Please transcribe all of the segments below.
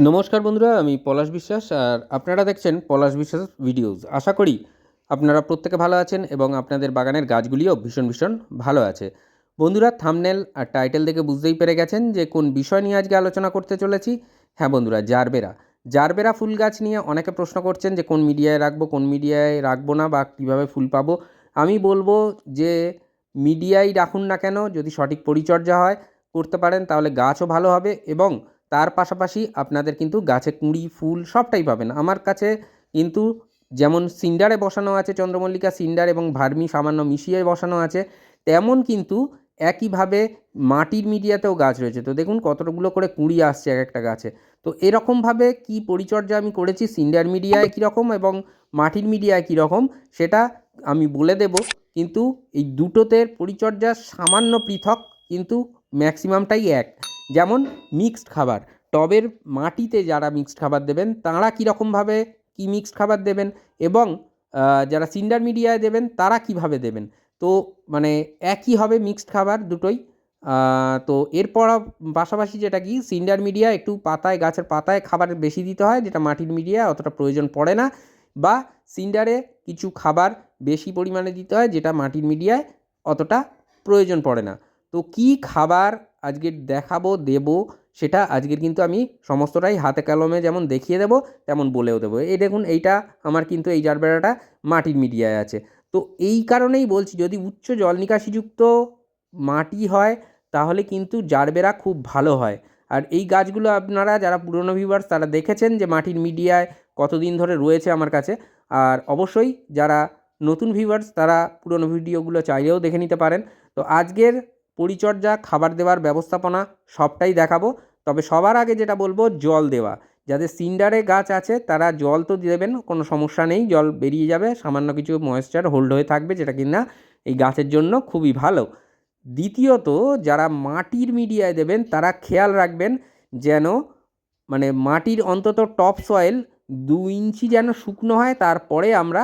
নমস্কার বন্ধুরা, আমি পলাশ বিশ্বাস আর আপনারা দেখছেন পলাশ বিশ্বাস ভিডিওস। আশা করি আপনারা প্রত্যেকে ভালো আছেন এবং আপনাদের বাগানের গাছগুলিও ভীষণ ভীষণ ভালো আছে। বন্ধুরা, থাম্বনেল আর টাইটেল দেখে বুঝতেই পেরে গেছেন যে কোন বিষয় নিয়ে আজকে আলোচনা করতে চলেছি। হ্যাঁ বন্ধুরা, জারবেরা জারবেরা ফুল গাছ নিয়ে অনেকে প্রশ্ন করছেন যে কোন মিডিয়ায় রাখবো, কোন মিডিয়ায় রাখবো না, বা কীভাবে ফুল পাবো। আমি বলবো যে মিডিয়ায় রাখুন না কেন, যদি সঠিক পরিচর্যা হয় করতে পারেন তাহলে গাছও ভালো হবে এবং তার পাশাপাশি আপনাদের কিন্তু গাছে কুঁড়ি ফুল সবটাই পাবেন। আমার কাছে কিন্তু যেমন সিন্ডারে বসানো আছে চন্দ্রমল্লিকা সিন্ডার এবং ভার্মি সামান্য মিশিয়ে বসানো আছে, তেমন কিন্তু একইভাবে মাটির মিডিয়াতেও গাছ রয়েছে। তো দেখুন কতগুলো করে কুঁড়ি আসছে এক একটা গাছে। তো এরকমভাবে কি পরিচর্যা আমি করেছি সিন্ডার মিডিয়ায় কীরকম এবং মাটির মিডিয়ায় কীরকম সেটা আমি বলে দেব। কিন্তু এই দুটোতে পরিচর্যা সামান্য পৃথক, কিন্তু ম্যাক্সিমামটাই এক। যেমন মিক্সড খাবার, টবের মাটিতে যারা মিক্সড খাবার দেবেন তাঁরা কীরকমভাবে কী মিক্সড খাবার দেবেন এবং যারা সিন্ডার মিডিয়ায় দেবেন তারা কিভাবে দেবেন। তো মানে একই হবে মিক্সড খাবার দুটোই। তো এরপর পাশাপাশি যেটা কি সিন্ডার মিডিয়া একটু পাতায়, গাছের পাতায় খাবার বেশি দিতে হয়, যেটা মাটির মিডিয়া অতটা প্রয়োজন পড়ে না, বা সিন্ডারে কিছু খাবার বেশি পরিমাণে দিতে হয় যেটা মাটির মিডিয়ায় অতটা প্রয়োজন পড়ে না। তো কী খাবার আজকে দেখাবো দেবো সেটা আজকের কিন্তু আমি সমস্তটাই হাতে কলমে যেমন দেখিয়ে দেবো তেমন বলেও দেবো। এই দেখুন এইটা আমার কিন্তু এই জারবেরাটা মাটির মিডিয়ায় আছে। তো এই কারণেই বলছি, যদি উচ্চ জল নিকাশিযুক্ত মাটি হয় তাহলে কিন্তু জারবেরা খুব ভালো হয়। আর এই গাছগুলো আপনারা যারা পুরনো ভিউয়ার্স তারা দেখেছেন যে মাটির মিডিয়ায় কতদিন ধরে রয়েছে আমার কাছে। আর অবশ্যই যারা নতুন ভিউয়ার্স তারা পুরনো ভিডিওগুলো চাইলেও দেখে নিতে পারেন। তো আজকের পরিচর্যা, খাবার দেওয়ার ব্যবস্থাপনা সবটাই দেখাবো। তবে সবার আগে যেটা বলবো, জল দেওয়া। যাদের সিন্ডারে গাছ আছে তারা জল তো দেবেন, কোনো সমস্যা নেই, জল বেরিয়ে যাবে, সামান্য কিছু ময়েশ্চার হোল্ড হয়ে থাকবে, যেটা কিনা এই গাছের জন্য খুবই ভালো। দ্বিতীয়ত, যারা মাটির মিডিয়ায় দেবেন তারা খেয়াল রাখবেন যেন মানে মাটির অন্তত টপ সয়েল 2 ইঞ্চি যেন শুকনো হয়, তারপরে আমরা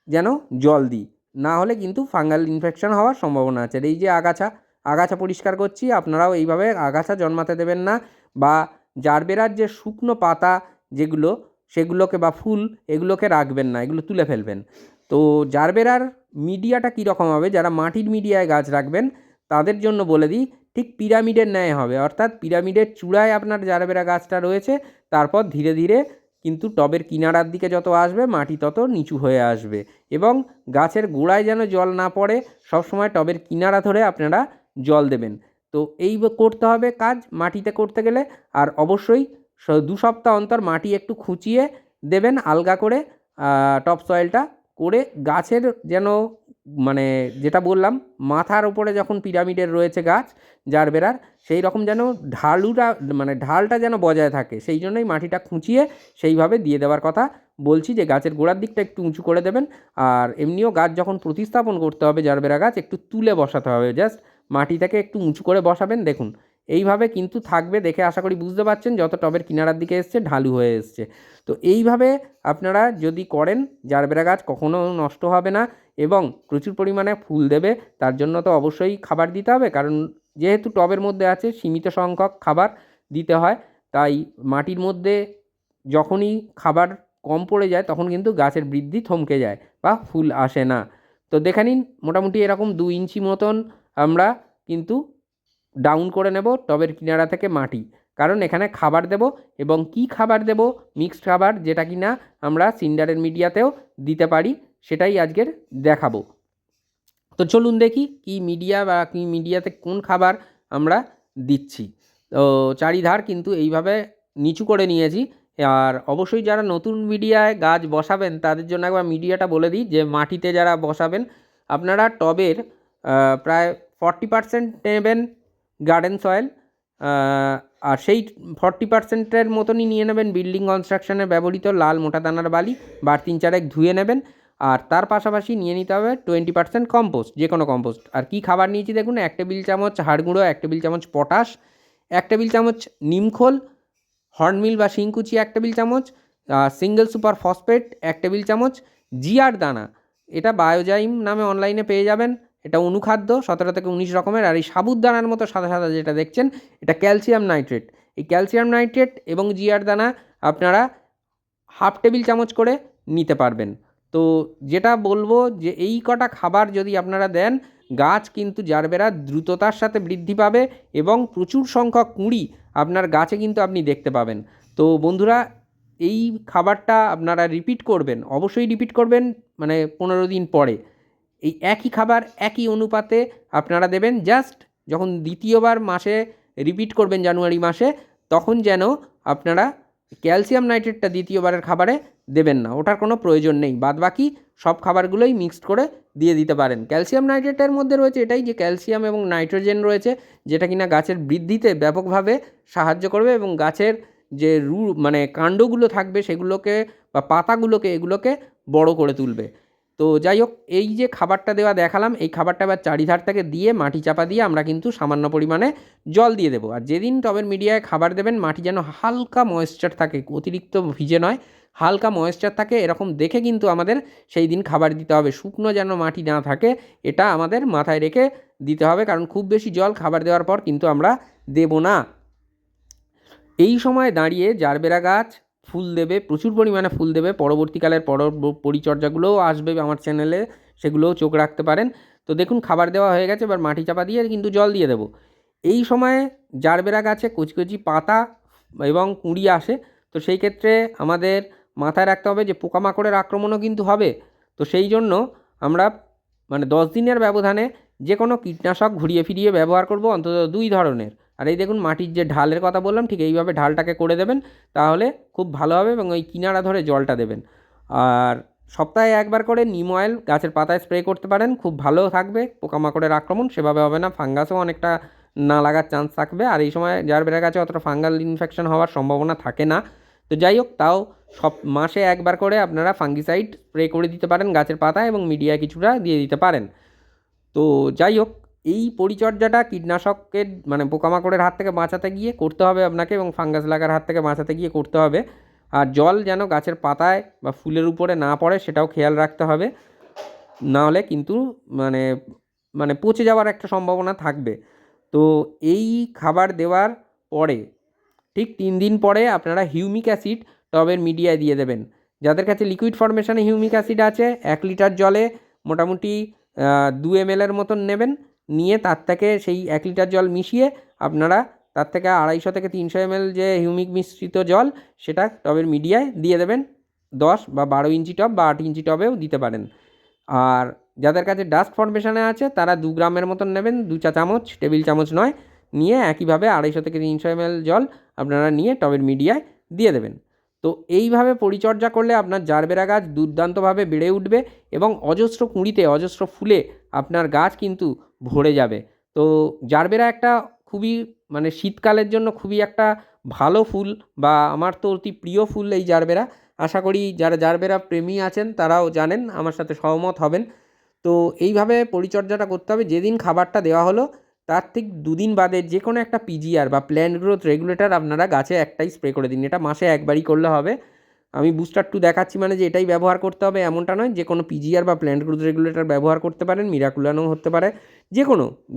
যেন জল দিই, না হলে কিন্তু ফাঙ্গাল ইনফেকশন হওয়ার সম্ভাবনা আছে। আর এই যে আগাছা পরিষ্কার করছি, আপনারাও এইভাবে আগাছা জন্মাতে দেবেন না, বা জারবেরার যে শুকনো পাতা যেগুলো সেগুলোকে বা ফুল এগুলোকে রাখবেন না, এগুলো তুলে ফেলবেন। তো জারবেরার মিডিয়াটা কীরকম হবে, যারা মাটির মিডিয়ায় গাছ রাখবেন তাদের জন্য বলে দিই, ঠিক পিরামিডের ন্যায় হবে। অর্থাৎ পিরামিডের চূড়ায় আপনার জারবেরা গাছটা রয়েছে, তারপর ধীরে ধীরে কিন্তু টবের কিনারার দিকে যত আসবে মাটি তত নিচু হয়ে আসবে, এবং গাছের গোড়ায় যেন জল না পড়ে, সবসময় টবের কিনারা ধরে আপনারা জল দেবেন। তো এই করতে হবে কাজ মাটিতে করতে গেলে। আর অবশ্যই 2 সপ্তাহ অন্তর মাটি একটু খুঁচিয়ে দেবেন আলগা করে, টপ সয়েলটা করে গাছের যেন মানে যেটা বললাম মাথার ওপরে যখন পিরামিডের রয়েছে গাছ জারবেরার, সেই রকম যেন ঢালুটা মানে ঢালটা যেন বজায় থাকে, সেই জন্যই মাটিটা খুঁচিয়ে সেইভাবে দিয়ে দেওয়ার কথা বলছি, যে গাছের গোড়ার দিকটা একটু উঁচু করে দেবেন। আর এমনিও গাছ যখন প্রতিস্থাপন করতে হবে জারবেরা গাছ একটু তুলে বসাতে হবে, জাস্ট মাটি থেকে একটু উঁচু করে বসাবেন। দেখুন এইভাবে কিন্তু থাকবে, দেখে আশা করি বুঝতে পারছেন, যত টবের কিনারার দিকে এসছে ঢালু হয়ে এসছে। তো এইভাবে আপনারা যদি করেন জারবেরা গাছ কখনো নষ্ট হবে না এবং প্রচুর পরিমাণে ফুল দেবে। তার জন্য তো অবশ্যই খাবার দিতে হবে, কারণ যেহেতু টবের মধ্যে আছে সীমিত সংখ্যক খাবার দিতে হয়, তাই মাটির মধ্যে যখনই খাবার কম পড়ে যায় তখন কিন্তু গাছের বৃদ্ধি থমকে যায় বা ফুল আসে না। তো দেখে নিন মোটামুটি এরকম 2 ইঞ্চি মতন আমরা কিন্তু ডাউন করে নেব টবের কিনারা থেকে মাটি, কারণ এখানে খাবার দেব। এবং কি খাবার দেব, মিক্সড খাবার, যেটা কি না আমরা সিন্ডারের মিডিয়াতেও দিতে পারি, সেটাই আজকের দেখাবো। তো চলুন দেখি কি মিডিয়া বা কি মিডিয়াতে কোন খাবার আমরা দিচ্ছি। তো চারিধার কিন্তু এইভাবে নিচু করে নিয়েছি। আর অবশ্যই যারা নতুন মিডিয়ায় গাছ বসাবেন তাদের জন্য একবার মিডিয়াটা বলে দিই, যে মাটিতে যারা বসাবেন আপনারা টবের প্রায় 40% নেবেন গার্ডেন সয়েল, আর সেই 40%-এর মতনই নিয়ে নেবেন বিল্ডিং কনস্ট্রাকশনে ব্যবহৃত লাল মোটা দানার বালি, বার 3-4 ধুয়ে নেবেন। আর তার পাশাপাশি নিয়ে নিতে হবে 20% কম্পোস্ট, যে কোনো কম্পোস্ট। আর কি খাবার নিয়েছি দেখুন, 1 টেবিল চামচ হাড় গুঁড়ো, 1 টেবিল চামচ পটাশ, 1 টেবিল চামচ নিমখোল, হর্নমিল বা শিংকুচি 1 টেবিল চামচ, সিঙ্গেল সুপার ফসফেট 1 টেবিল চামচ, জিআর দানা, এটা বায়োজাইম নামে অনলাইনে পেয়ে যাবেন, এটা অনুখাদ্য 17 থেকে 19 রকমের। আর এই সাবুদানার মতো সাদা সাদা যেটা দেখছেন এটা ক্যালসিয়াম নাইট্রেট, এই ক্যালসিয়াম নাইট্রেট এবং জিআর দানা আপনারা হাফ টেবিল চামচ করে নিতে পারবেন। তো যেটা বলবো যে এই কটা খাবার যদি আপনারা দেন, গাছ কিন্তু জারবেরা দ্রুততার সাথে বৃদ্ধি পাবে এবং প্রচুর সংখ্যক কুঁড়ি আপনার গাছে কিন্তু আপনি দেখতে পাবেন। তো বন্ধুরা, এই খাবারটা আপনারা রিপিট করবেন, অবশ্যই রিপিট করবেন, মানে 15 দিন পরে এই একই খাবার একই অনুপাতে আপনারা দেবেন। জাস্ট যখন দ্বিতীয়বার মাসে রিপিট করবেন জানুয়ারি মাসে, তখন যেন আপনারা ক্যালসিয়াম নাইট্রেটটা দ্বিতীয়বারের খাবারে দেবেন না, ওটার কোনো প্রয়োজন নেই। বাদবাকি সব খাবারগুলোই মিক্সড করে দিয়ে দিতে পারেন। ক্যালসিয়াম নাইট্রেটের মধ্যে রয়েছে এটাই যে ক্যালসিয়াম এবং নাইট্রোজেন রয়েছে, যেটা কিনা গাছের বৃদ্ধিতে ব্যাপকভাবে সাহায্য করবে এবং গাছের যে মানে কাণ্ডগুলো থাকবে সেগুলোকে বা পাতাগুলোকে এগুলোকে বড় করে তুলবে। তো যাই হোক, এই যে খাবারটা দেওয়া দেখালাম, এই খাবারটা এবার চারিধার থেকে দিয়ে মাটি চাপা দিয়ে আমরা কিন্তু সামান্য পরিমাণে জল দিয়ে দেবো। আর যেদিন টবের মিডিয়ায় খাবার দেবেন, মাটি যেন হালকা ময়েশ্চার থাকে, অতিরিক্ত ভিজে নয়, হালকা ময়েশ্চার থাকে, এরকম দেখে কিন্তু আমাদের সেই দিন খাবার দিতে হবে। শুকনো যেন মাটি না থাকে, এটা আমাদের মাথায় রেখে দিতে হবে, কারণ খুব বেশি জল খাবার দেওয়ার পর কিন্তু আমরা দেব না। এই সময় দাঁড়িয়ে জারবেরা গাছ ফুল দেবে, প্রচুর পরিমাণে ফুল দেবে। পরবর্তীকালের পরিচর্যাগুলোও আসবে আমার চ্যানেলে, সেগুলোও চোখ রাখতে পারেন। তো দেখুন, খাবার দেওয়া হয়ে গেছে, এবার মাটি চাপা দিয়ে কিন্তু জল দিয়ে দেবো। এই সময়ে জারবেরা গাছে কচি কচি পাতা এবং কুঁড়ি আসে। তো সেই ক্ষেত্রে আমাদের মাথায় রাখতে হবে যে পোকামাকড়ের আক্রমণও কিন্তু হবে। তো সেই জন্য আমরা মানে 10 দিনের ব্যবধানে যে কোনো কীটনাশক ঘুরিয়ে ফিরিয়ে ব্যবহার করব, অন্তত 2 ধরনের। আর এই দেখুন, মাটির যে ঢালের কথা বললাম, ঠিক এইভাবে ঢালটাকে করে দেবেন, তাহলে খুব ভালো হবে। এবং ওই কিনারা ধরে জলটা দেবেন। আর সপ্তাহে একবার করে নিম অয়েল গাছের পাতায় স্প্রে করতে পারেন, খুব ভালো থাকবে। পোকামাকড়ের আক্রমণ সেভাবে হবে না, ফাঙ্গাসও অনেকটা না লাগার চান্স থাকবে। আর এই সময় জারবেরা গাছে অতটা ফাঙ্গাল ইনফেকশন হওয়ার সম্ভাবনা থাকে না। তো যাই হোক, তাও সব মাসে একবার করে আপনারা ফাঙ্গিসাইড স্প্রে করে দিতে পারেন গাছের পাতায় এবং মিডিয়ায় কিছুটা দিয়ে দিতে পারেন। তো যাই হোক, এই পরিচর্যাটা কীটনাশকের মানে পোকামাকড়ের হাত থেকে বাঁচাতে গিয়ে করতে হবে আপনাকে, এবং ফাঙ্গাস লাগার হাত থেকে বাঁচাতে গিয়ে করতে হবে। আর জল যেন গাছের পাতায় বা ফুলের উপরে না পড়ে, সেটাও খেয়াল রাখতে হবে। নাহলে কিন্তু মানে মানে পচে যাওয়ার একটা সম্ভাবনা থাকবে। তো এই খাবার দেওয়ার পরে ঠিক 3 দিন পরে আপনারা হিউমিক অ্যাসিড টবের মিডিয়ায় দিয়ে দেবেন। যাদের কাছে লিকুইড ফর্মেশনে হিউমিক অ্যাসিড আছে, 1 লিটার জলে মোটামুটি 2 ml এর মতন নেবেন। নিয়ে তার থেকে সেই 1 লিটার জল মিশিয়ে আপনারা তার থেকে 250 থেকে 300 ml যে হিউমিক মিশ্রিত জল, সেটা টবের মিডিয়ায় দিয়ে দেবেন। 10 বা 12 ইঞ্চি টব বা 8 ইঞ্চি টবেও দিতে পারেন। আর যাদের কাছে ডাস্ট ফর্মেশনে আছে, তারা 2 গ্রামের মতন নেবেন, 2 চা চামচ, টেবিল চামচ নয়। নিয়ে একইভাবে 250 থেকে 300 ml জল আপনারা নিয়ে টবের মিডিয়ায় দিয়ে দেবেন। তো এইভাবে পরিচর্যা করলে আপনার জারবেরা গাছ দুর্দান্তভাবে বেড়ে উঠবে এবং অজস্র কুঁড়িতে, অজস্র ফুলে আপনার গাছ কিন্তু ভরে যাবে। তো জারবেরা একটা খুবই মানে শীতকালের জন্য খুবই একটা ভালো ফুল, বা আমার তো অতি প্রিয় ফুল এই জারবেরা। আশা করি যারা জারবেরা প্রেমী আছেন তারাও জানেন, আমার সাথে সহমত হবেন। তো এইভাবে পরিচর্যাটা করতে হবে। যেদিন খাবারটা দেওয়া হলো তার ঠিক 2 দিন বাদে যে কোনো একটা পিজিআর বা প্ল্যান্ট গ্রোথ রেগুলেটর আপনারা গাছে একটাই স্প্রে করে দিন। এটা মাসে একবারই করলে হবে। আমি বুস্টার 2 দেখাচ্ছি মানে যে এটাই ব্যবহার করতে হবে এমনটা নয়। যে কোনো পিজিআর বা প্ল্যান্ট গ্রোথ রেগুলেটর ব্যবহার করতে পারেন, মিরাকুলানও হতে পারে।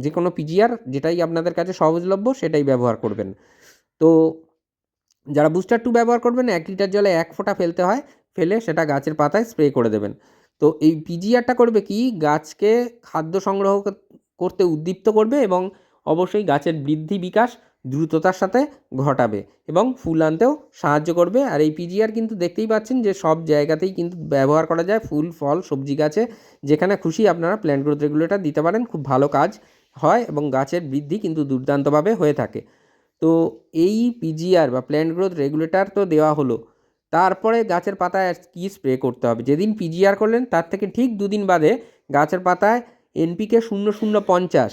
যে কোনো পিজিআর যেটাই আপনাদের কাছে সহজলভ্য সেটাই ব্যবহার করবেন। তো যারা বুস্টার 2 ব্যবহার করবেন, 1 লিটার জলে 1 ফোঁটা ফেলতে হয়, ফেলে সেটা গাছের পাতায় স্প্রে করে দেবেন। তো এই পিজিআরটা করবে কি, গাছকে খাদ্য সংগ্রহ করতে উদ্দীপ্ত করবে এবং অবশ্যই গাছের বৃদ্ধি বিকাশ দ্রুততার সাথে ঘটাবে এবং ফুল আনতেও সাহায্য করবে। আর এই পিজিআর কিন্তু দেখতেই পাচ্ছেন যে সব জায়গাতেই কিন্তু ব্যবহার করা যায়, ফুল, ফল, সবজি গাছে যেখানে খুশি আপনারা প্ল্যান্ট গ্রোথ রেগুলেটর দিতে পারেন, খুব ভালো কাজ হয় এবং গাছের বৃদ্ধি কিন্তু দুর্দান্তভাবে হয়ে থাকে। তো এই পিজিআর বা প্ল্যান্ট গ্রোথ রেগুলেটর তো দেওয়া হলো, তারপরে গাছের পাতায় কী স্প্রে করতে হবে। যেদিন পিজিআর করলেন তার থেকে ঠিক 2 দিন বাদে গাছের পাতায় এনপিকে 0050,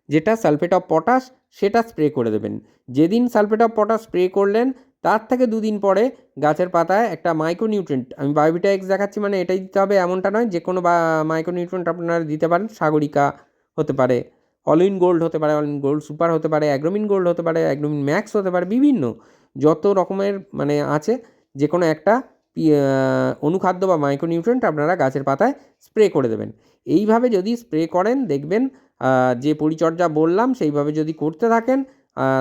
যেটা সালফেট অফ পটাশ, সেটা স্প্রে করে দেবেন। যেদিন সালফেট অফ পটাশ স্প্রে করলেন তার থেকে 2 দিন পরে গাছের পাতায় একটা মাইক্রোনিউট্রিয়েন্ট, আমি বায়োভিটা এক্স দেখাচ্ছি মানে এটাই দিতে হবে এমনটা নয়, যে কোনো মাইক্রোনিউট্রিয়েন্ট আপনারা দিতে পারেন। সাগরিকা হতে পারে, অল ইন গোল্ড হতে পারে, অল ইন গোল্ড সুপার হতে পারে, অ্যাগ্রোমিন গোল্ড হতে পারে, অ্যাগ্রোমিন ম্যাক্স হতে পারে, বিভিন্ন যত রকমের মানে আছে, যে কোনো একটা অনুখাদ্য বা মাইক্রোনিউট্রিয়েন্ট আপনারা গাছের পাতায় স্প্রে করে দেবেন। এইভাবে যদি স্প্রে করেন দেখবেন যে পরিচর্যা বললাম সেইভাবে যদি করতে থাকেন,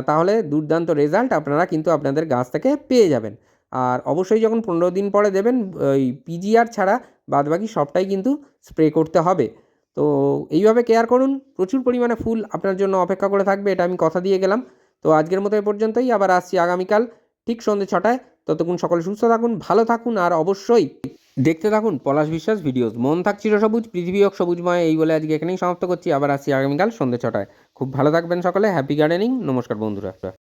তাহলে দুর্দান্ত রেজাল্ট আপনারা কিন্তু আপনাদের গাছ থেকে পেয়ে যাবেন। আর অবশ্যই যখন 15 দিন পরে দেবেন ওই পিজিআর ছাড়া বাদবাকি সবটাই কিন্তু স্প্রে করতে হবে। তো এইভাবে কেয়ার করুন, প্রচুর পরিমাণে ফুল আপনার জন্য অপেক্ষা করে থাকবে, এটা আমি কথা দিয়ে গেলাম। তো আজকের মতো এ পর্যন্তই, আবার আসছি আগামীকাল ঠিক সন্ধ্যে 6টায়। ততক্ষণ সকলে সুস্থ থাকুন, ভালো থাকুন, আর অবশ্যই দেখতে থাকুন পলাশ বিশ্বাস ভিডিওস। মন থাক চিরসবুজ, পৃথিবী হোক সবুজময়, এই বলে আজকে এখানেই সমাপ্ত করছি। আবার আসছি আগামীকাল সন্ধ্যে 6টায়। খুব ভালো থাকবেন সকলে। Happy gardening. নমস্কার বন্ধুরা।